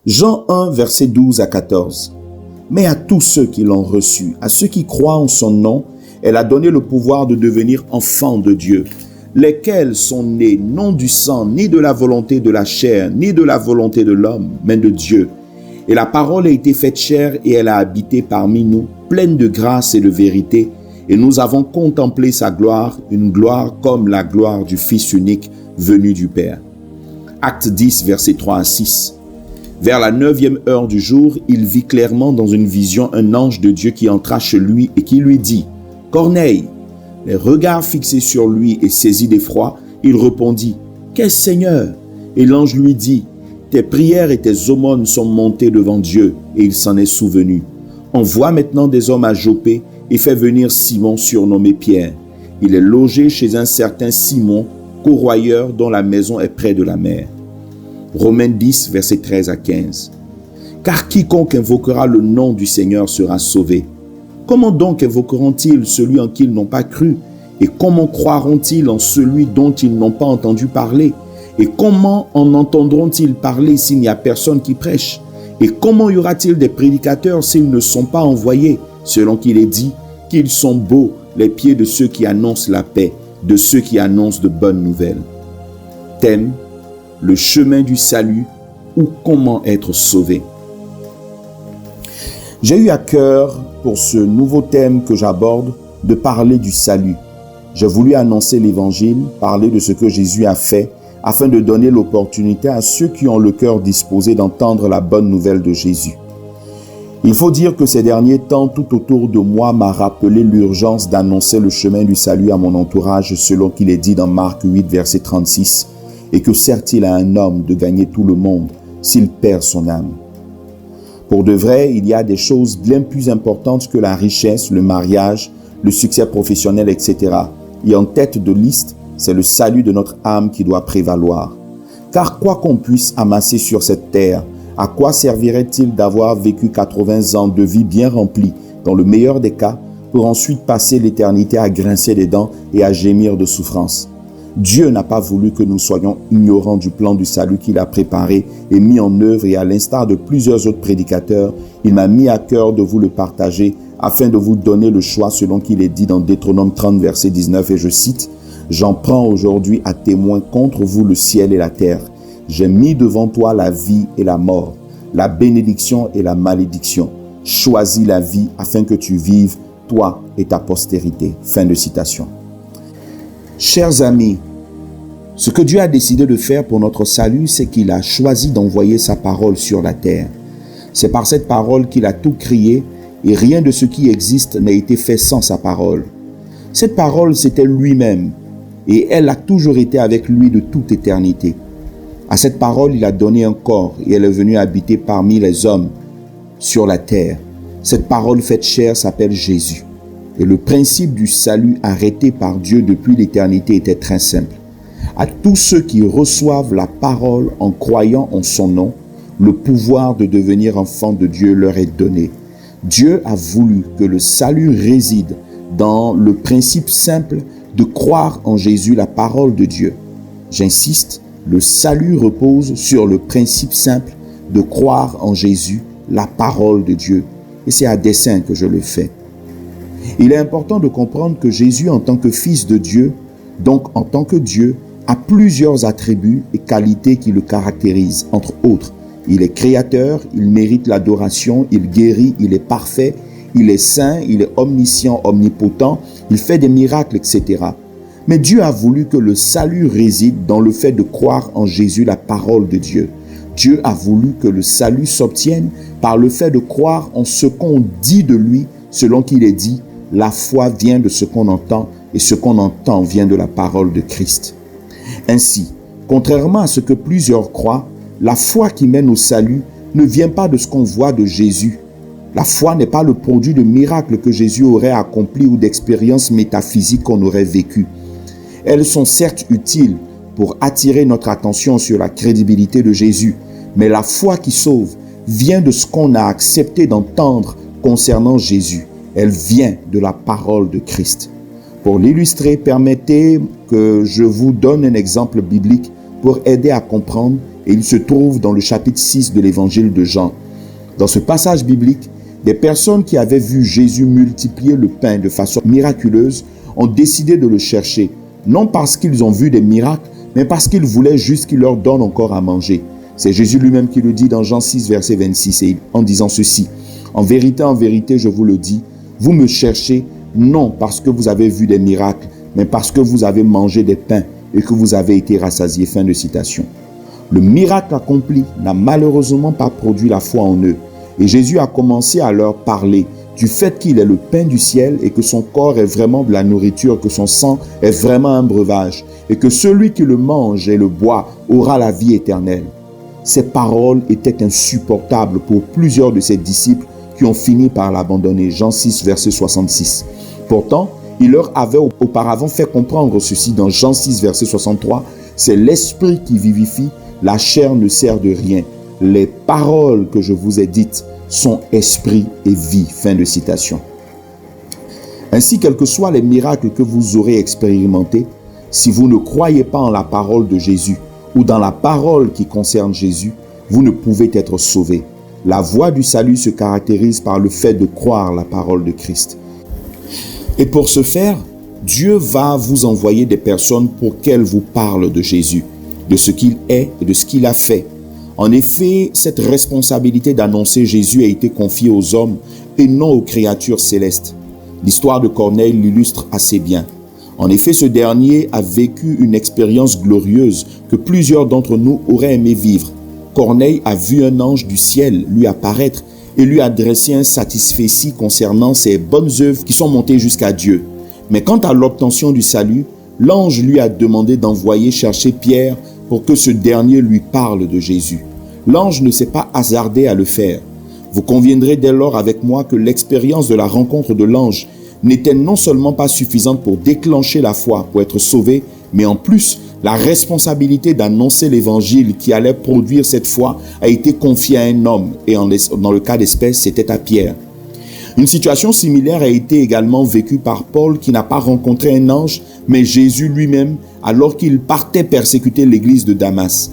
Jean 1, versets 12 à 14. Mais à tous ceux qui l'ont reçu, à ceux qui croient en son nom, elle a donné le pouvoir de devenir enfants de Dieu, lesquels sont nés non du sang, ni de la volonté de la chair, ni de la volonté de l'homme, mais de Dieu. Et la parole a été faite chair et elle a habité parmi nous, pleine de grâce et de vérité. Et nous avons contemplé sa gloire, une gloire comme la gloire du Fils unique venu du Père. Acte 10, versets 3 à 6. Vers la 9e heure du jour, il vit clairement dans une vision un ange de Dieu qui entra chez lui et qui lui dit « Corneille !» Les regards fixés sur lui et saisi d'effroi, il répondit « Qu'est-ce, Seigneur ?» Et l'ange lui dit « Tes prières et tes aumônes sont montées devant Dieu et il s'en est souvenu. Envoie maintenant des hommes à Joppé et fais venir Simon surnommé Pierre. Il est logé chez un certain Simon, corroyeur dont la maison est près de la mer. » Romains 10, versets 13 à 15. Car quiconque invoquera le nom du Seigneur sera sauvé. Comment donc invoqueront-ils celui en qui ils n'ont pas cru? Et comment croiront-ils en celui dont ils n'ont pas entendu parler? Et comment en entendront-ils parler s'il n'y a personne qui prêche? Et comment y aura-t-il des prédicateurs s'ils ne sont pas envoyés? Selon qu'il est dit, qu'ils sont beaux les pieds de ceux qui annoncent la paix, de ceux qui annoncent de bonnes nouvelles. Thème: le chemin du salut ou comment être sauvé. J'ai eu à cœur, pour ce nouveau thème que j'aborde, de parler du salut. J'ai voulu annoncer l'évangile, parler de ce que Jésus a fait, afin de donner l'opportunité à ceux qui ont le cœur disposé d'entendre la bonne nouvelle de Jésus. Il faut dire que ces derniers temps, tout autour de moi m'a rappelé l'urgence d'annoncer le chemin du salut à mon entourage, selon qu'il est dit dans Marc 8, verset 36, et que sert-il à un homme de gagner tout le monde s'il perd son âme? Pour de vrai, il y a des choses bien plus importantes que la richesse, le mariage, le succès professionnel, etc. Et en tête de liste, c'est le salut de notre âme qui doit prévaloir. Car quoi qu'on puisse amasser sur cette terre, à quoi servirait-il d'avoir vécu 80 ans de vie bien remplie, dans le meilleur des cas, pour ensuite passer l'éternité à grincer des dents et à gémir de souffrance? Dieu n'a pas voulu que nous soyons ignorants du plan du salut qu'il a préparé et mis en œuvre, et à l'instar de plusieurs autres prédicateurs, il m'a mis à cœur de vous le partager afin de vous donner le choix selon qu'il est dit dans Deutéronome 30, verset 19, et je cite « J'en prends aujourd'hui à témoin contre vous le ciel et la terre. J'ai mis devant toi la vie et la mort, la bénédiction et la malédiction. Choisis la vie afin que tu vives, toi et ta postérité. » Fin de citation. Chers amis, ce que Dieu a décidé de faire pour notre salut, c'est qu'il a choisi d'envoyer sa parole sur la terre. C'est par cette parole qu'il a tout créé et rien de ce qui existe n'a été fait sans sa parole. Cette parole, c'était lui-même et elle a toujours été avec lui de toute éternité. À cette parole, il a donné un corps et elle est venue habiter parmi les hommes sur la terre. Cette parole faite chair s'appelle Jésus. Et le principe du salut arrêté par Dieu depuis l'éternité était très simple. À tous ceux qui reçoivent la parole en croyant en son nom, le pouvoir de devenir enfants de Dieu leur est donné. Dieu a voulu que le salut réside dans le principe simple de croire en Jésus, la parole de Dieu. J'insiste, le salut repose sur le principe simple de croire en Jésus, la parole de Dieu. Et c'est à dessein que je le fais. Il est important de comprendre que Jésus, en tant que Fils de Dieu, donc en tant que Dieu, a plusieurs attributs et qualités qui le caractérisent. Entre autres, il est créateur, il mérite l'adoration, il guérit, il est parfait, il est saint, il est omniscient, omnipotent, il fait des miracles, etc. Mais Dieu a voulu que le salut réside dans le fait de croire en Jésus, la parole de Dieu. Dieu a voulu que le salut s'obtienne par le fait de croire en ce qu'on dit de lui, selon qu'il est dit, la foi vient de ce qu'on entend et ce qu'on entend vient de la parole de Christ. Ainsi, contrairement à ce que plusieurs croient, la foi qui mène au salut ne vient pas de ce qu'on voit de Jésus. La foi n'est pas le produit de miracles que Jésus aurait accomplis ou d'expériences métaphysiques qu'on aurait vécues. Elles sont certes utiles pour attirer notre attention sur la crédibilité de Jésus, mais la foi qui sauve vient de ce qu'on a accepté d'entendre concernant Jésus. Elle vient de la parole de Christ. Pour l'illustrer, permettez que je vous donne un exemple biblique pour aider à comprendre et il se trouve dans le chapitre 6 de l'évangile de Jean. Dans ce passage biblique, des personnes qui avaient vu Jésus multiplier le pain de façon miraculeuse ont décidé de le chercher, non parce qu'ils ont vu des miracles, mais parce qu'ils voulaient juste qu'il leur donne encore à manger. C'est Jésus lui-même qui le dit dans Jean 6, verset 26, en disant ceci. En vérité, je vous le dis, vous me cherchez non parce que vous avez vu des miracles, mais parce que vous avez mangé des pains et que vous avez été rassasiés. Fin de citation. Le miracle accompli n'a malheureusement pas produit la foi en eux. Et Jésus a commencé à leur parler du fait qu'il est le pain du ciel et que son corps est vraiment de la nourriture, que son sang est vraiment un breuvage et que celui qui le mange et le boit aura la vie éternelle. Ces paroles étaient insupportables pour plusieurs de ses disciples qui ont fini par l'abandonner. Jean 6, verset 66. Pourtant, il leur avait auparavant fait comprendre ceci dans Jean 6, verset 63. C'est l'esprit qui vivifie, la chair ne sert de rien. Les paroles que je vous ai dites sont esprit et vie. Fin de citation. Ainsi, quels que soient les miracles que vous aurez expérimentés, si vous ne croyez pas en la parole de Jésus ou dans la parole qui concerne Jésus, vous ne pouvez être sauvés. La voie du salut se caractérise par le fait de croire la parole de Christ. Et pour ce faire, Dieu va vous envoyer des personnes pour qu'elles vous parlent de Jésus, de ce qu'il est et de ce qu'il a fait. En effet, cette responsabilité d'annoncer Jésus a été confiée aux hommes et non aux créatures célestes. L'histoire de Corneille l'illustre assez bien. En effet, ce dernier a vécu une expérience glorieuse que plusieurs d'entre nous auraient aimé vivre. Corneille a vu un ange du ciel lui apparaître et lui adresser un satisfecit concernant ses bonnes œuvres qui sont montées jusqu'à Dieu. Mais quant à l'obtention du salut, l'ange lui a demandé d'envoyer chercher Pierre pour que ce dernier lui parle de Jésus. L'ange ne s'est pas hasardé à le faire. Vous conviendrez dès lors avec moi que l'expérience de la rencontre de l'ange n'était non seulement pas suffisante pour déclencher la foi, pour être sauvé, mais en plus, la responsabilité d'annoncer l'évangile qui allait produire cette foi a été confiée à un homme, et dans le cas d'espèce, c'était à Pierre. Une situation similaire a été également vécue par Paul qui n'a pas rencontré un ange, mais Jésus lui-même, alors qu'il partait persécuter l'église de Damas.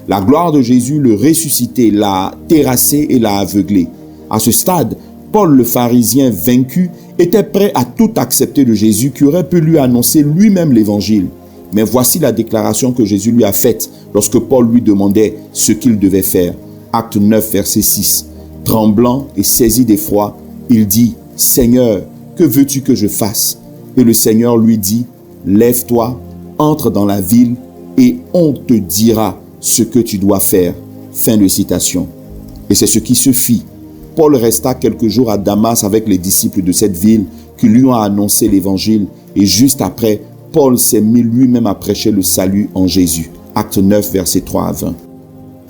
La gloire de Jésus le ressuscité, l'a terrassé et l'a aveuglé. À ce stade, Paul le pharisien vaincu était prêt à tout accepter de Jésus qui aurait pu lui annoncer lui-même l'évangile. Mais voici la déclaration que Jésus lui a faite lorsque Paul lui demandait ce qu'il devait faire. Acte 9, verset 6. Tremblant et saisi d'effroi, il dit, « Seigneur, que veux-tu que je fasse ?» Et le Seigneur lui dit, « Lève-toi, entre dans la ville et on te dira ce que tu dois faire. » Fin de citation. Et c'est ce qui se fit. Paul resta quelques jours à Damas avec les disciples de cette ville qui lui ont annoncé l'évangile et juste après, Paul s'est mis lui-même à prêcher le salut en Jésus. Acte 9, versets 3 à 20.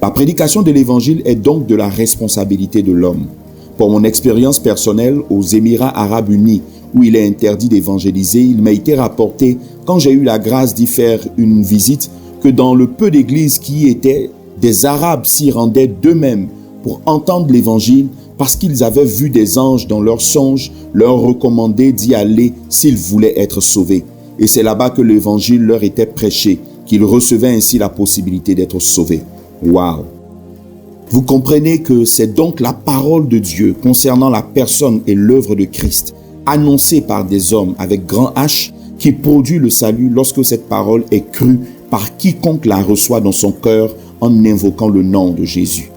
La prédication de l'évangile est donc de la responsabilité de l'homme. Pour mon expérience personnelle aux Émirats Arabes Unis, où il est interdit d'évangéliser, il m'a été rapporté, quand j'ai eu la grâce d'y faire une visite, que dans le peu d'églises qui y étaient, des Arabes s'y rendaient d'eux-mêmes pour entendre l'évangile parce qu'ils avaient vu des anges dans leurs songes leur recommander d'y aller s'ils voulaient être sauvés. Et c'est là-bas que l'évangile leur était prêché, qu'ils recevaient ainsi la possibilité d'être sauvés. Waouh! Vous comprenez que c'est donc la parole de Dieu concernant la personne et l'œuvre de Christ, annoncée par des hommes avec grand H, qui produit le salut lorsque cette parole est crue par quiconque la reçoit dans son cœur en invoquant le nom de Jésus.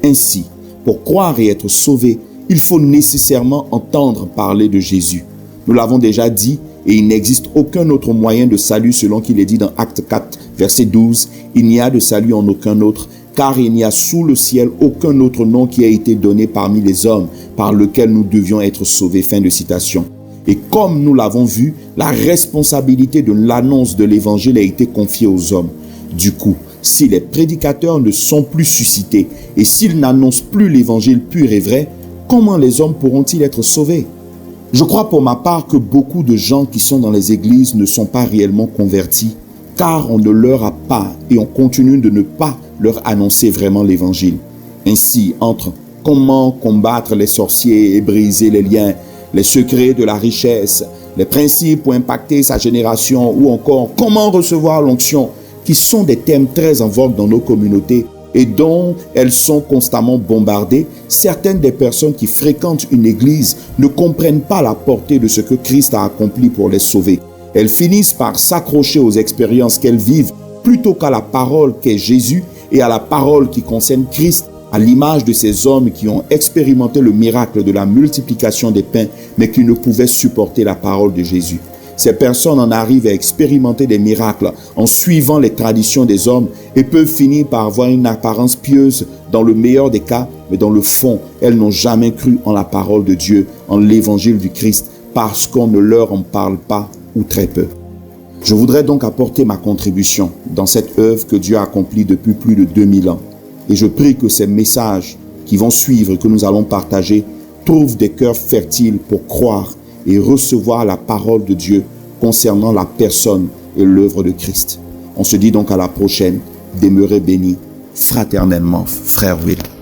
Ainsi, pour croire et être sauvé, il faut nécessairement entendre parler de Jésus. Nous l'avons déjà dit, et il n'existe aucun autre moyen de salut selon qu'il est dit dans Acte 4, verset 12. Il n'y a de salut en aucun autre, car il n'y a sous le ciel aucun autre nom qui a été donné parmi les hommes par lequel nous devions être sauvés. Fin de citation. Et comme nous l'avons vu, la responsabilité de l'annonce de l'évangile a été confiée aux hommes. Du coup, si les prédicateurs ne sont plus suscités et s'ils n'annoncent plus l'évangile pur et vrai, comment les hommes pourront-ils être sauvés? Je crois pour ma part que beaucoup de gens qui sont dans les églises ne sont pas réellement convertis, car on ne leur a pas et on continue de ne pas leur annoncer vraiment l'évangile. Ainsi, entre comment combattre les sorciers et briser les liens, les secrets de la richesse, les principes pour impacter sa génération ou encore comment recevoir l'onction, qui sont des thèmes très en vogue dans nos communautés, et dont elles sont constamment bombardées, certaines des personnes qui fréquentent une église ne comprennent pas la portée de ce que Christ a accompli pour les sauver. Elles finissent par s'accrocher aux expériences qu'elles vivent plutôt qu'à la parole qu'est Jésus et à la parole qui concerne Christ, à l'image de ces hommes qui ont expérimenté le miracle de la multiplication des pains, mais qui ne pouvaient supporter la parole de Jésus. Ces personnes en arrivent à expérimenter des miracles en suivant les traditions des hommes et peuvent finir par avoir une apparence pieuse dans le meilleur des cas, mais dans le fond, elles n'ont jamais cru en la parole de Dieu, en l'évangile du Christ, parce qu'on ne leur en parle pas ou très peu. Je voudrais donc apporter ma contribution dans cette œuvre que Dieu a accomplie depuis plus de 2000 ans. Et je prie que ces messages qui vont suivre, que nous allons partager, trouvent des cœurs fertiles pour croire et recevoir la parole de Dieu concernant la personne et l'œuvre de Christ. On se dit donc à la prochaine. Demeurez bénis fraternellement, frère Will.